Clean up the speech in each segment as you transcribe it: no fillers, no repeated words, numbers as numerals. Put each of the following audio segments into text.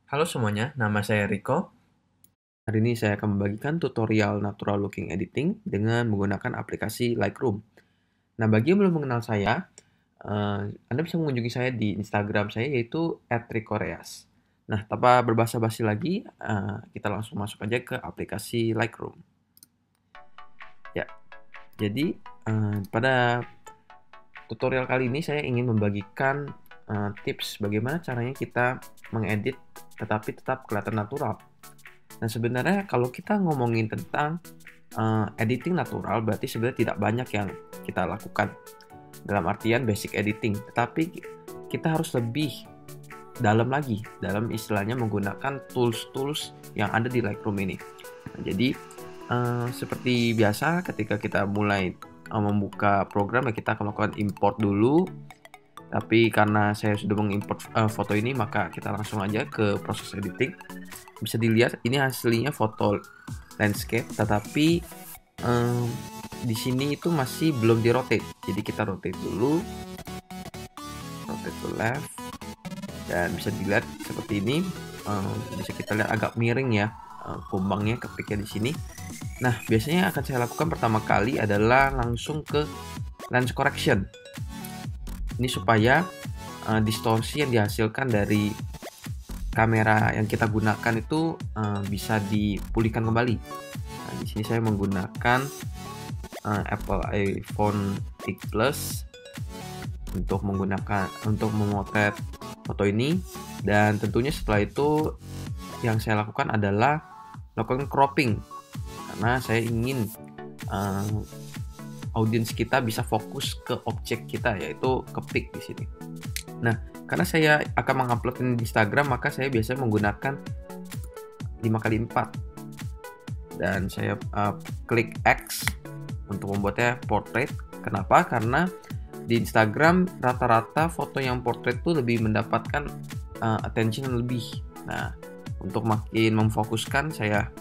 Halo semuanya, nama saya Riko. Hari ini saya akan membagikan tutorial natural looking editing dengan menggunakan aplikasi Lightroom. Nah, bagi yang belum mengenal saya, Anda bisa mengunjungi saya di Instagram saya yaitu @rikoreas. Nah, tanpa berbasa-basi lagi, kita langsung masuk aja ke aplikasi Lightroom. Ya, jadi pada tutorial kali ini saya ingin membagikan tips bagaimana caranya kita mengedit tetapi tetap kelihatan natural. Nah, sebenarnya kalau kita ngomongin tentang editing natural, berarti sebenarnya tidak banyak yang kita lakukan dalam artian basic editing, tetapi kita harus lebih dalam lagi dalam istilahnya menggunakan tools-tools yang ada di Lightroom ini. Nah, jadi seperti biasa ketika kita mulai membuka program ya kita akan melakukan import dulu. Tapi karena saya sudah mengimport foto ini, maka kita langsung aja ke proses editing. Bisa dilihat ini hasilnya foto landscape, tetapi di sini itu masih belum di rotate. Jadi kita rotate dulu, rotate to left, dan bisa dilihat seperti ini. Bisa kita lihat agak miring ya kumbangnya kepiknya di sini. Nah, biasanya akan saya lakukan pertama kali adalah langsung ke lens correction. Ini supaya distorsi yang dihasilkan dari kamera yang kita gunakan itu bisa dipulihkan kembali. Nah, di sini saya menggunakan Apple iPhone X Plus untuk memotret foto ini, dan tentunya setelah itu yang saya lakukan adalah melakukan cropping karena saya ingin audiens kita bisa fokus ke objek kita yaitu ke pic di sini. Nah, karena saya akan mengupload ini di Instagram, maka saya biasanya menggunakan 5x4 dan saya klik X untuk membuatnya portrait. Kenapa? Karena di Instagram rata-rata foto yang portrait itu lebih mendapatkan attention lebih. Nah, untuk makin memfokuskan saya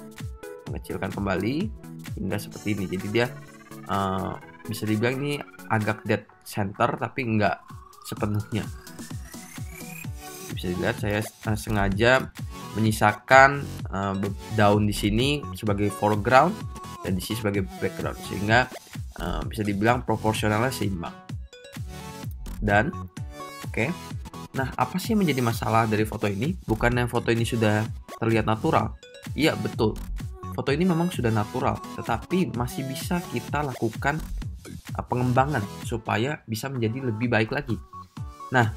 mengecilkan kembali hingga seperti ini. Jadi dia bisa dibilang ini agak dead center tapi enggak sepenuhnya. Bisa dilihat saya sengaja menyisakan daun di sini sebagai foreground dan di sini sebagai background sehingga bisa dibilang proporsionalnya seimbang. Dan oke. Nah, apa sih yang menjadi masalah dari foto ini? Bukannya foto ini sudah terlihat natural? Iya, betul. Foto ini memang sudah natural, tetapi masih bisa kita lakukan pengembangan supaya bisa menjadi lebih baik lagi. Nah,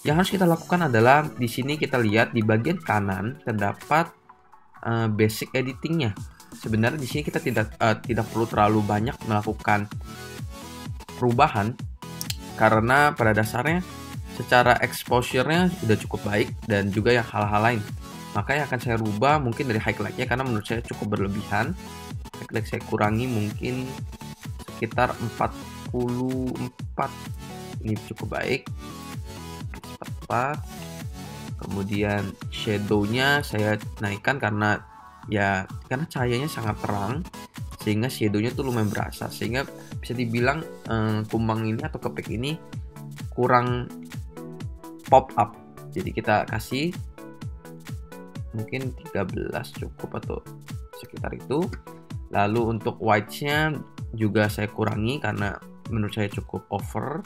yang harus kita lakukan adalah di sini kita lihat di bagian kanan terdapat basic editingnya. Sebenarnya di sini kita tidak perlu terlalu banyak melakukan perubahan karena pada dasarnya secara exposure-nya sudah cukup baik dan juga yang hal-hal lain. Maka yang akan saya rubah mungkin dari highlight-nya karena menurut saya cukup berlebihan. Highlight saya kurangi mungkin sekitar 44. Ini cukup baik. 44. Kemudian shadow-nya saya naikkan karena cahayanya sangat terang sehingga shadow-nya tuh lumayan berasa, sehingga bisa dibilang kumbang ini atau kepik ini kurang pop up. Jadi kita kasih mungkin 13 cukup atau sekitar itu. Lalu untuk white-nya juga saya kurangi karena menurut saya cukup over.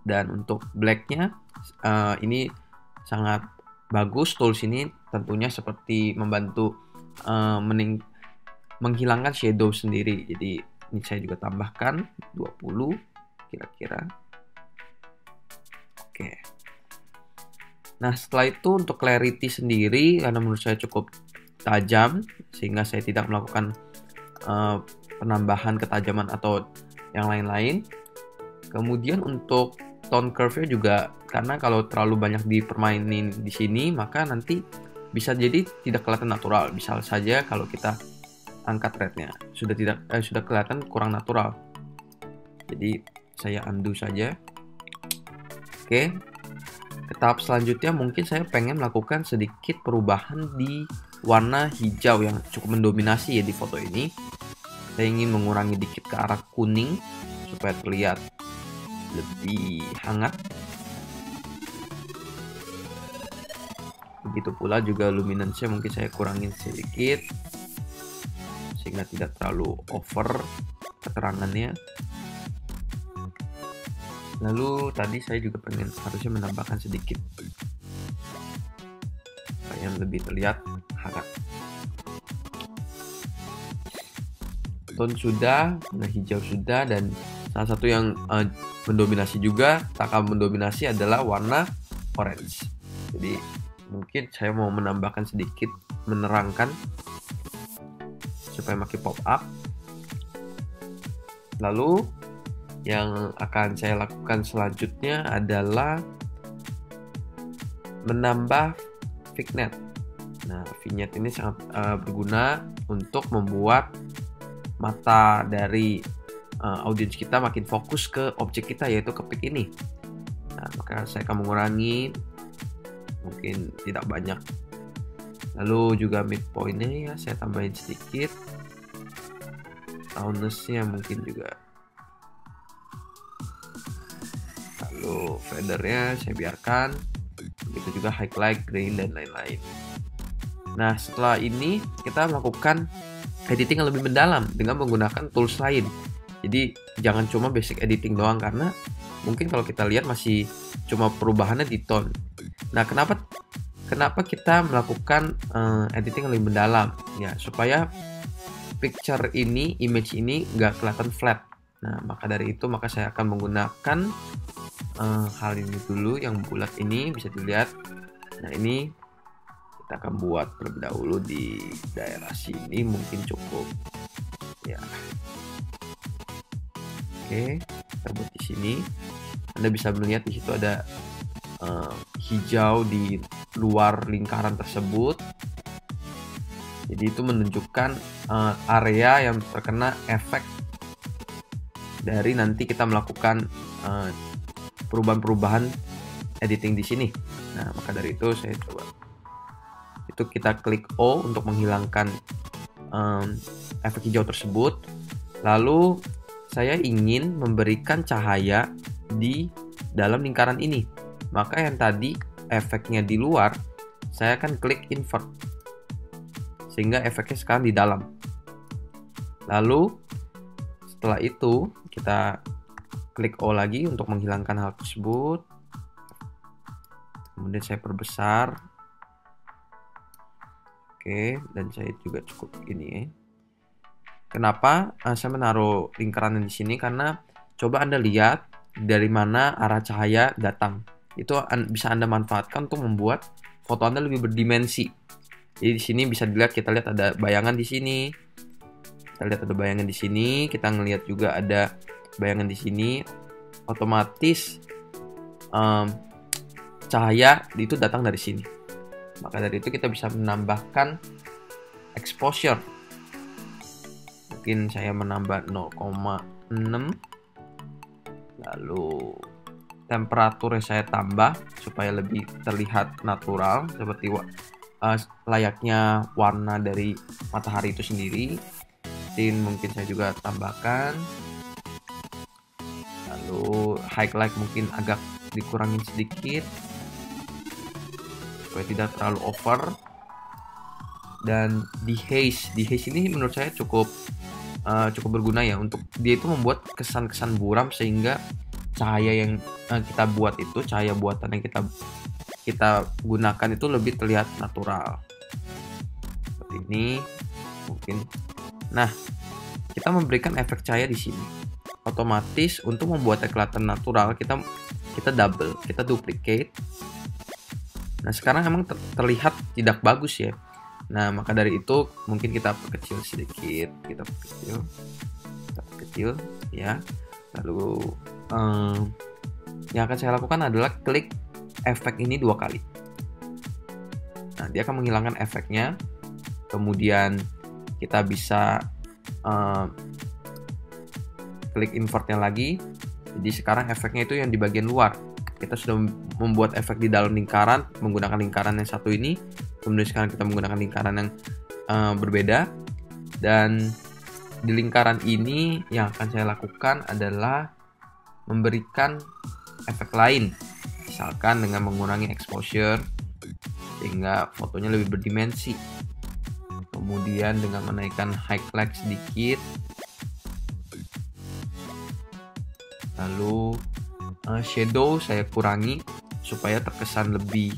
Dan untuk black-nya ini sangat bagus tools ini, tentunya seperti membantu menghilangkan shadow sendiri. Jadi ini saya juga tambahkan 20 kira-kira. Oke. Nah, setelah itu untuk clarity sendiri karena menurut saya cukup tajam sehingga saya tidak melakukan penambahan ketajaman atau yang lain-lain. Kemudian untuk tone curve-nya juga karena kalau terlalu banyak dipermainin di sini maka nanti bisa jadi tidak kelihatan natural. Bisa saja kalau kita angkat red-nya sudah kelihatan kurang natural. Jadi saya undo saja. Oke. Ke tahap selanjutnya mungkin saya pengen melakukan sedikit perubahan di warna hijau yang cukup mendominasi ya di foto ini. Saya ingin mengurangi dikit ke arah kuning supaya terlihat lebih hangat. Begitu pula juga luminance-nya mungkin saya kurangin sedikit sehingga tidak terlalu over keterangannya. Lalu tadi saya juga harusnya menambahkan sedikit supaya lebih terlihat hangat. Tone sudah, warna hijau sudah, dan salah satu yang mendominasi juga, tak kalah mendominasi adalah warna orange. Jadi mungkin saya mau menambahkan sedikit, menerangkan supaya makin pop up. Lalu yang akan saya lakukan selanjutnya adalah menambah vignette. Nah, vignette ini sangat berguna untuk membuat mata dari audiens kita makin fokus ke objek kita, yaitu ke pic ini. Nah, maka saya akan mengurangi, mungkin tidak banyak. Lalu juga midpoint-nya ya saya tambahin sedikit. Roundness-nya mungkin juga. Lalu feather-nya saya biarkan. Begitu juga highlight, grain, dan lain-lain. Nah, setelah ini kita melakukan editing yang lebih mendalam dengan menggunakan tools lain. Jadi jangan cuma basic editing doang, karena mungkin kalau kita lihat masih cuma perubahannya di tone. Nah, kenapa kita melakukan editing yang lebih mendalam? Ya, supaya picture ini, image ini nggak kelihatan flat. Nah, maka dari itu maka saya akan menggunakan hal ini dulu, yang bulat ini bisa dilihat. Nah, ini kita akan buat terlebih dahulu di daerah sini, mungkin cukup ya. Oke, kita buat di sini. Anda bisa melihat di situ ada hijau di luar lingkaran tersebut. Jadi itu menunjukkan area yang terkena efek dari nanti kita melakukan perubahan-perubahan editing di sini. Nah, maka dari itu saya coba. Itu kita klik O untuk menghilangkan efek hijau tersebut. Lalu saya ingin memberikan cahaya di dalam lingkaran ini. Maka yang tadi efeknya di luar, saya akan klik invert, sehingga efeknya sekarang di dalam. Lalu setelah itu kita klik O lagi untuk menghilangkan hal tersebut. Kemudian saya perbesar. Oke, dan saya juga cukup ini ya. Kenapa saya menaruh lingkaran di sini? Karena coba Anda lihat dari mana arah cahaya datang. Itu bisa Anda manfaatkan untuk membuat foto Anda lebih berdimensi. Jadi di sini bisa dilihat, kita lihat ada bayangan di sini. Kita lihat ada bayangan di sini, kita ngelihat juga ada bayangan di sini. Otomatis cahaya itu datang dari sini. Maka dari itu kita bisa menambahkan exposure. Mungkin saya menambah 0,6. Lalu temperaturnya saya tambah supaya lebih terlihat natural, seperti layaknya warna dari matahari itu sendiri. Mungkin saya juga tambahkan. Lalu highlight mungkin agak dikurangin sedikit supaya tidak terlalu over. Dan dehaze ini menurut saya cukup berguna ya, untuk dia itu membuat kesan-kesan buram, sehingga cahaya yang kita buat itu, cahaya buatan yang kita gunakan itu lebih terlihat natural. Seperti ini mungkin. Nah, kita memberikan efek cahaya di sini. Otomatis untuk membuatnya kelihatan natural, kita double, kita duplicate. Nah, sekarang emang terlihat tidak bagus ya. Nah, maka dari itu mungkin kita perkecil sedikit, kita perkecil ya. Lalu yang akan saya lakukan adalah klik efek ini 2 kali. Nah, dia akan menghilangkan efeknya. Kemudian kita bisa klik invertnya lagi. Jadi sekarang efeknya itu yang di bagian luar. Kita sudah membuat efek di dalam lingkaran menggunakan lingkaran yang satu ini. Kemudian sekarang kita menggunakan lingkaran yang berbeda. Dan di lingkaran ini yang akan saya lakukan adalah memberikan efek lain. Misalkan dengan mengurangi exposure, sehingga fotonya lebih berdimensi. Kemudian dengan menaikkan highlight sedikit, lalu shadow saya kurangi supaya terkesan lebih,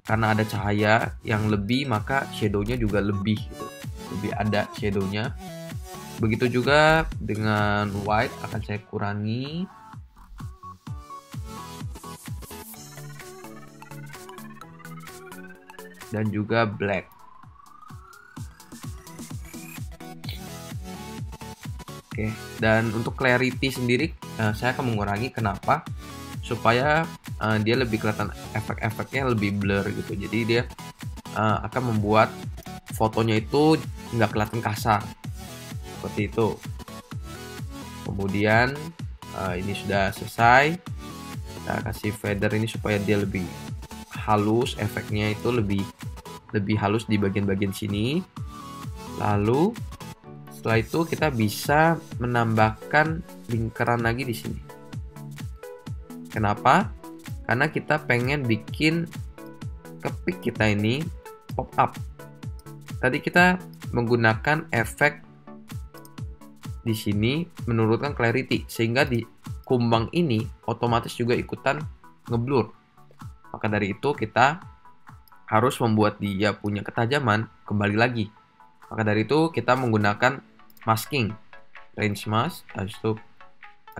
karena ada cahaya yang lebih maka shadownya juga lebih gitu. Lebih ada shadownya. Begitu juga dengan white akan saya kurangi. Dan juga black. Oke, dan untuk clarity sendiri saya akan mengurangi. Kenapa? Supaya dia lebih kelihatan, efek-efeknya lebih blur gitu. Jadi dia akan membuat fotonya itu nggak kelihatan kasar seperti itu. Kemudian ini sudah selesai. Kita kasih feather ini supaya dia lebih halus, efeknya itu lebih halus di bagian-bagian sini. Lalu setelah itu kita bisa menambahkan lingkaran lagi di sini. Kenapa? Karena kita pengen bikin kepik kita ini pop up. Tadi kita menggunakan efek di sini menurunkan clarity, sehingga di kumbang ini otomatis juga ikutan ngeblur. Maka dari itu kita harus membuat dia punya ketajaman kembali lagi. Maka dari itu kita menggunakan masking, range mask, habis itu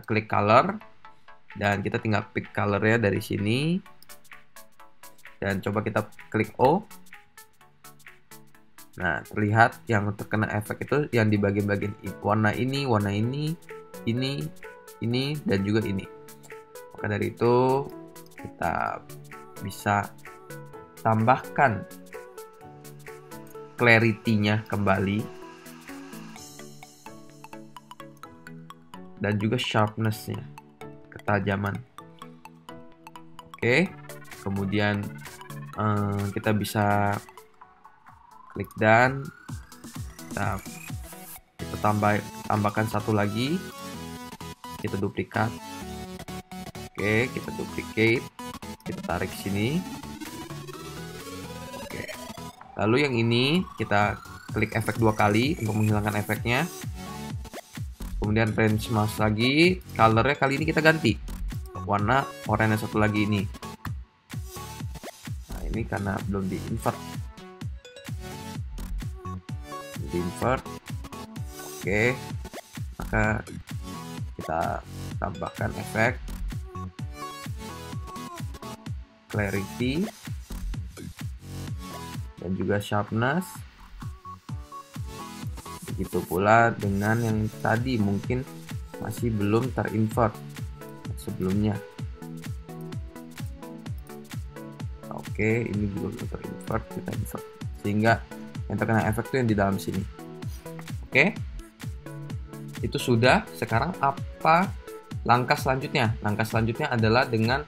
klik color, dan kita tinggal pick colornya dari sini. Dan coba kita klik O. Nah, terlihat yang terkena efek itu yang di bagian-bagian warna ini, ini, dan juga ini. Maka dari itu kita bisa tambahkan clarity-nya kembali dan juga sharpness-nya, ketajaman. Oke, kemudian kita bisa klik dan kita tambahkan satu lagi, kita duplikat. Oke, kita duplicate, kita tarik sini. Oke, lalu yang ini kita klik efek 2 kali untuk menghilangkan efeknya. Kemudian range mask lagi, colornya kali ini kita ganti warna oranye satu lagi ini. Nah, ini karena belum di invert. Oke, maka kita tambahkan efek clarity dan juga sharpness. Begitu pula dengan yang tadi mungkin masih belum terinvert sebelumnya. Oke, ini belum terinvert, kita invert sehingga yang terkena efek itu yang di dalam sini. Oke, itu sudah. Sekarang apa langkah selanjutnya? Langkah selanjutnya adalah dengan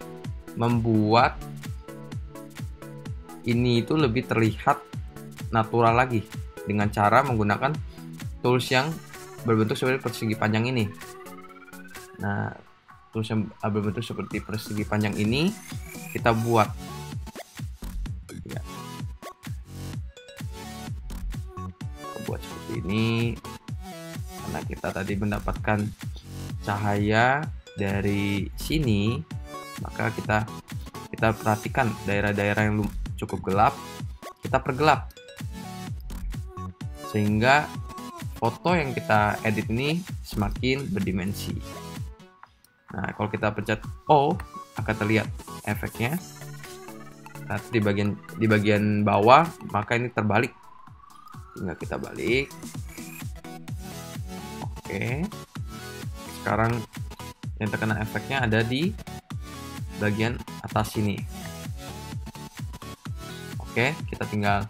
membuat ini itu lebih terlihat natural lagi dengan cara menggunakan tools yang berbentuk seperti persegi panjang ini. Nah, tools yang berbentuk seperti persegi panjang ini kita buat. Ya. Kita buat seperti ini karena kita tadi mendapatkan cahaya dari sini, maka kita perhatikan daerah-daerah yang cukup gelap, kita pergelap sehingga foto yang kita edit ini semakin berdimensi. Nah, kalau kita pencet O akan terlihat efeknya. Nah, di bagian bawah maka ini terbalik. Tinggal kita balik. Oke. Sekarang yang terkena efeknya ada di bagian atas sini. Oke, kita tinggal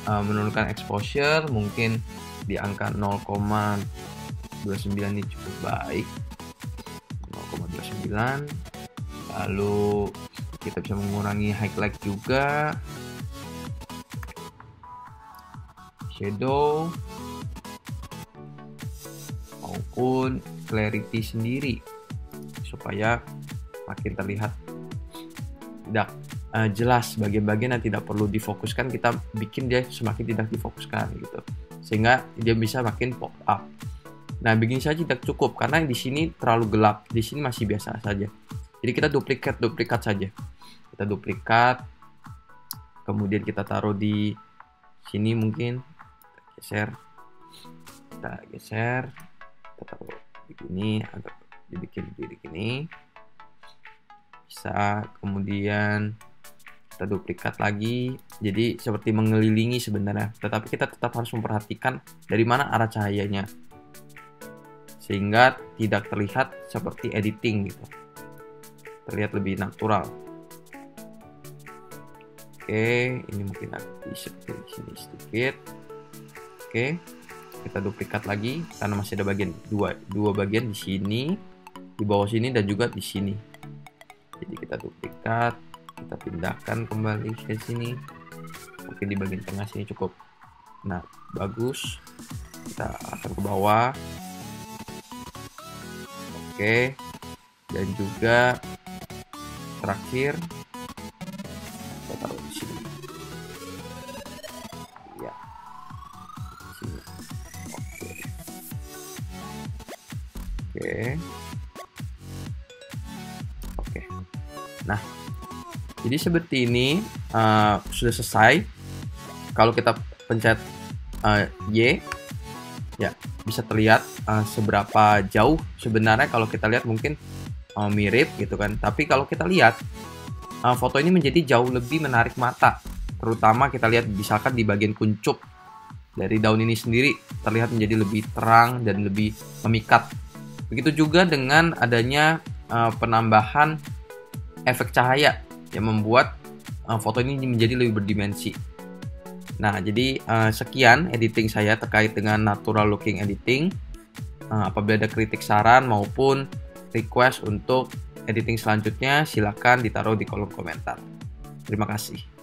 menurunkan exposure, mungkin di angka 0,29 ini cukup baik. 0,29. Lalu kita bisa mengurangi highlight juga, shadow maupun clarity sendiri supaya makin terlihat dark. jelas bagian-bagian yang tidak perlu difokuskan, kita bikin dia semakin tidak difokuskan gitu, sehingga dia bisa makin pop up. Nah, begini saja tidak cukup karena di sini terlalu gelap, di sini masih biasa saja. Jadi kita duplikat saja. Kita duplikat, kemudian kita taruh di sini mungkin, kita geser, kita taruh begini, agak dibikin begini, bisa. Kemudian kita duplikat lagi, jadi seperti mengelilingi sebenarnya, tetapi kita tetap harus memperhatikan dari mana arah cahayanya sehingga tidak terlihat seperti editing gitu, terlihat lebih natural. Oke, ini mungkin bisa di sini sedikit. Oke, kita duplikat lagi karena masih ada bagian dua bagian di sini, di bawah sini dan juga di sini. Jadi kita duplikat, kita pindahkan kembali ke sini, mungkin di bagian tengah sini cukup. Nah, bagus. Kita akan ke bawah. Oke, dan juga terakhir kita taruh di sini. Ya, di sini. Oke. Nah, jadi seperti ini sudah selesai. Kalau kita pencet Y, ya bisa terlihat seberapa jauh sebenarnya. Kalau kita lihat mungkin mirip gitu kan. Tapi kalau kita lihat foto ini menjadi jauh lebih menarik mata. Terutama kita lihat misalkan di bagian kuncup dari daun ini sendiri terlihat menjadi lebih terang dan lebih memikat. Begitu juga dengan adanya penambahan efek cahaya yang membuat foto ini menjadi lebih berdimensi. Nah, jadi sekian editing saya terkait dengan natural looking editing. Apabila ada kritik, saran maupun request untuk editing selanjutnya, silakan ditaruh di kolom komentar. Terima kasih.